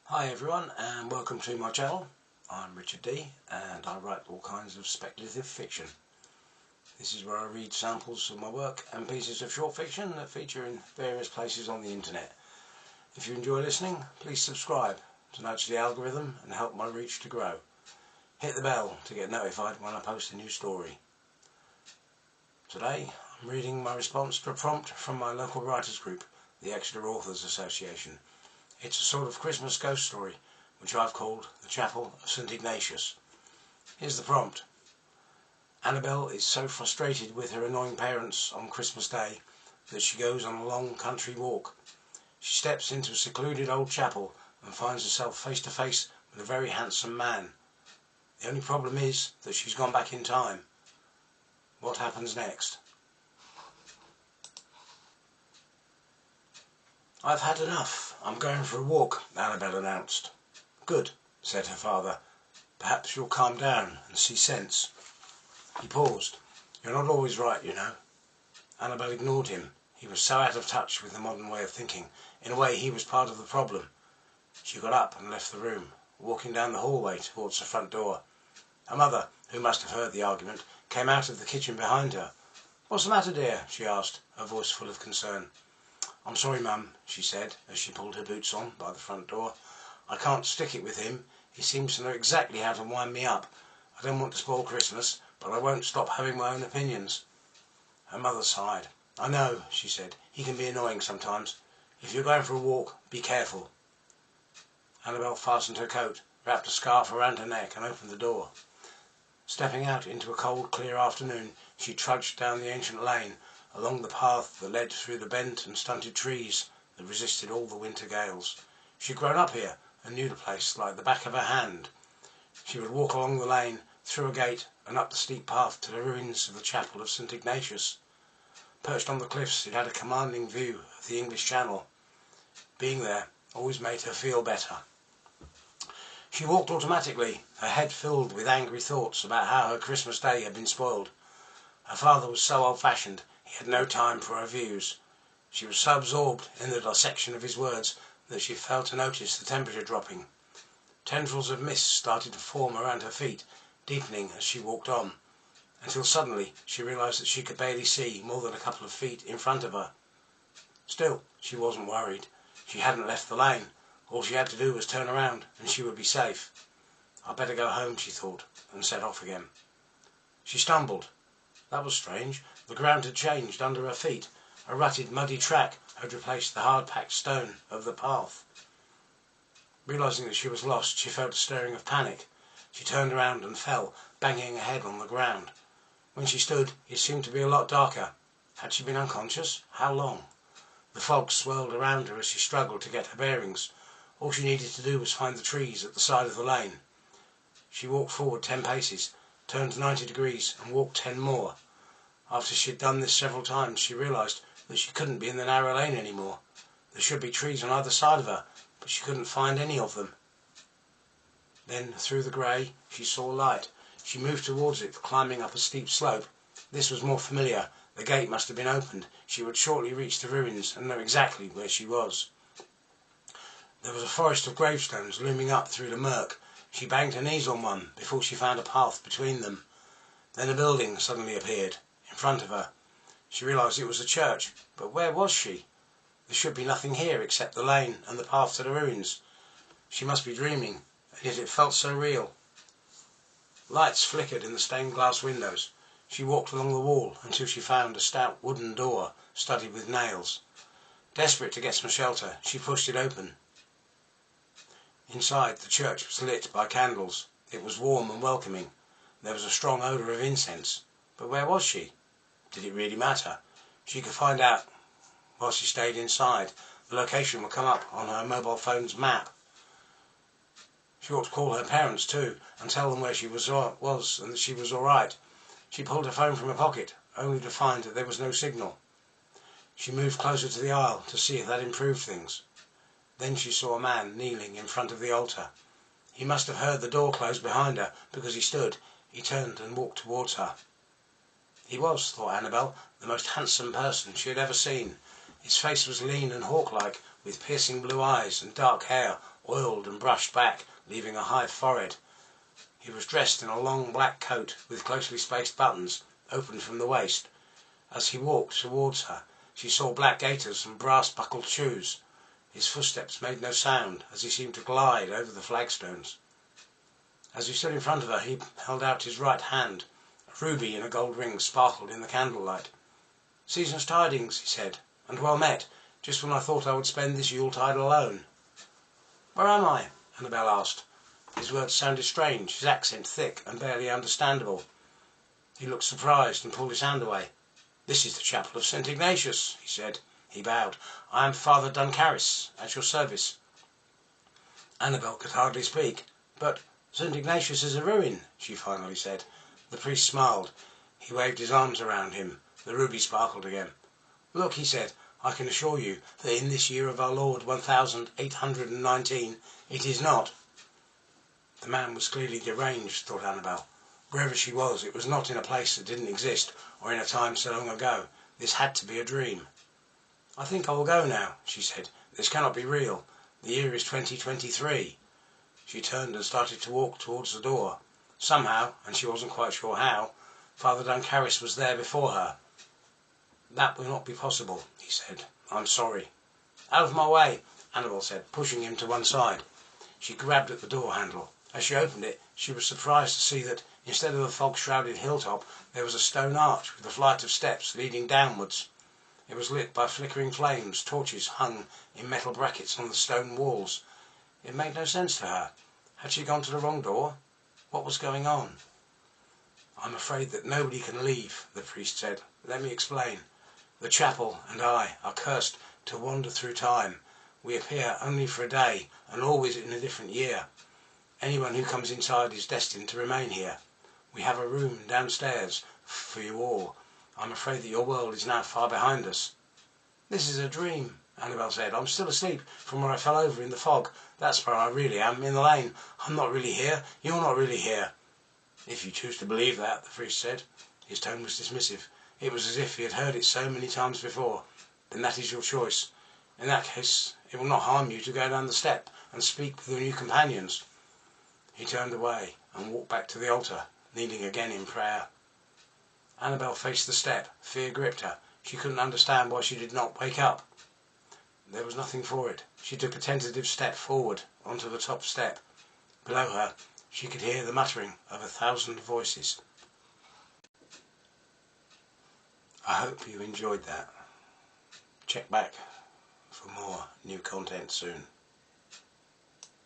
Hi everyone and welcome to my channel. I'm Richard D and I write all kinds of speculative fiction. This is where I read samples of my work and pieces of short fiction that feature in various places on the internet. If you enjoy listening, please subscribe to nudge the algorithm and help my reach to grow. Hit the bell to get notified when I post a new story. Today I'm reading my response to a prompt from my local writers group, the Exeter Authors Association. It's a sort of Christmas ghost story, which I've called the Chapel of St Ignatius. Here's the prompt. Anabelle is so frustrated with her annoying parents on Christmas Day that she goes on a long country walk. She steps into a secluded old chapel and finds herself face to face with a very handsome man. The only problem is that she's gone back in time. What happens next? "I've had enough. I'm going for a walk," Anabelle announced. "Good," said her father. "Perhaps you'll calm down and see sense." He paused. "You're not always right, you know." Anabelle ignored him. He was so out of touch with the modern way of thinking. In a way, he was part of the problem. She got up and left the room, walking down the hallway towards the front door. Her mother, who must have heard the argument, came out of the kitchen behind her. "What's the matter, dear?" she asked, her voice full of concern. "I'm sorry, Mum," she said, as she pulled her boots on by the front door. "I can't stick it with him. He seems to know exactly how to wind me up. I don't want to spoil Christmas, but I won't stop having my own opinions." Her mother sighed. "I know," she said. "He can be annoying sometimes. If you're going for a walk, be careful." Anabelle fastened her coat, wrapped a scarf around her neck and opened the door. Stepping out into a cold, clear afternoon, she trudged down the ancient lane, along the path that led through the bent and stunted trees that resisted all the winter gales. She had grown up here and knew the place like the back of her hand. She would walk along the lane, through a gate and up the steep path to the ruins of the Chapel of St Ignatius. Perched on the cliffs, it had a commanding view of the English Channel. Being there always made her feel better. She walked automatically, her head filled with angry thoughts about how her Christmas Day had been spoiled. Her father was so old-fashioned, he had no time for her views. She was so absorbed in the dissection of his words that she failed to notice the temperature dropping. Tendrils of mist started to form around her feet, deepening as she walked on, until suddenly she realised that she could barely see more than a couple of feet in front of her. Still, she wasn't worried. She hadn't left the lane. All she had to do was turn around and she would be safe. "I'd better go home," she thought, and set off again. She stumbled. That was strange. The ground had changed under her feet. A rutted, muddy track had replaced the hard-packed stone of the path. Realising that she was lost, she felt a stirring of panic. She turned around and fell, banging her head on the ground. When she stood, it seemed to be a lot darker. Had she been unconscious? How long? The fog swirled around her as she struggled to get her bearings. All she needed to do was find the trees at the side of the lane. She walked forward 10 paces, turned 90 degrees and walked 10 more. After she had done this several times, she realised that she couldn't be in the narrow lane anymore. There should be trees on either side of her, but she couldn't find any of them. Then, through the grey, she saw light. She moved towards it, climbing up a steep slope. This was more familiar. The gate must have been opened. She would shortly reach the ruins and know exactly where she was. There was a forest of gravestones looming up through the murk. She banged her knees on one before she found a path between them. Then a building suddenly appeared in front of her. She realised it was a church, but where was she? There should be nothing here except the lane and the path to the ruins. She must be dreaming, and yet it felt so real. Lights flickered in the stained glass windows. She walked along the wall until she found a stout wooden door studded with nails. Desperate to get some shelter, she pushed it open. Inside, the church was lit by candles. It was warm and welcoming. There was a strong odour of incense. But where was she? Did it really matter? She could find out while she stayed inside. The location would come up on her mobile phone's map. She ought to call her parents too and tell them where she was and that she was all right. She pulled her phone from her pocket, only to find that there was no signal. She moved closer to the aisle to see if that improved things. Then she saw a man kneeling in front of the altar. He must have heard the door close behind her, because he stood. He turned and walked towards her. He was, thought Anabelle, the most handsome person she had ever seen. His face was lean and hawk-like, with piercing blue eyes and dark hair, oiled and brushed back, leaving a high forehead. He was dressed in a long black coat with closely spaced buttons, open from the waist. As he walked towards her, she saw black gaiters and brass-buckled shoes. His footsteps made no sound as he seemed to glide over the flagstones. As he stood in front of her, he held out his right hand. A ruby in a gold ring sparkled in the candlelight. "Season's tidings," he said, "and well met, just when I thought I would spend this Yuletide alone." "Where am I?" Anabelle asked. His words sounded strange, his accent thick and barely understandable. He looked surprised and pulled his hand away. "This is the Chapel of St Ignatius," he said. He bowed. "I am Father Duncaris, at your service." Anabelle could hardly speak. "But St Ignatius is a ruin," she finally said. The priest smiled. He waved his arms around him. The ruby sparkled again. "Look," he said, "I can assure you that in this year of our Lord 1819 it is not." The man was clearly deranged, thought Anabelle. Wherever she was, it was not in a place that didn't exist, or in a time so long ago. This had to be a dream. "I think I will go now," she said. "This cannot be real. The year is 2023. She turned and started to walk towards the door. Somehow, and she wasn't quite sure how, Father Duncaris was there before her. "That will not be possible," he said. "I'm sorry." "Out of my way," Anabelle said, pushing him to one side. She grabbed at the door handle. As she opened it, she was surprised to see that, instead of a fog-shrouded hilltop, there was a stone arch with a flight of steps leading downwards. It was lit by flickering flames, torches hung in metal brackets on the stone walls. It made no sense to her. Had she gone to the wrong door? What was going on? "I'm afraid that nobody can leave," the priest said. "Let me explain. The chapel and I are cursed to wander through time. We appear only for a day, and always in a different year. Anyone who comes inside is destined to remain here. We have a room downstairs for you all. I'm afraid that your world is now far behind us." "This is a dream," Anabelle said. "I'm still asleep from where I fell over in the fog. That's where I really am, in the lane. I'm not really here. You're not really here." "If you choose to believe that," the priest said. His tone was dismissive. It was as if he had heard it so many times before. "Then that is your choice. In that case, it will not harm you to go down the step and speak with your new companions." He turned away and walked back to the altar, kneeling again in prayer. Anabelle faced the step. Fear gripped her. She couldn't understand why she did not wake up. There was nothing for it. She took a tentative step forward onto the top step. Below her, she could hear the muttering of 1,000 voices. I hope you enjoyed that. Check back for more new content soon.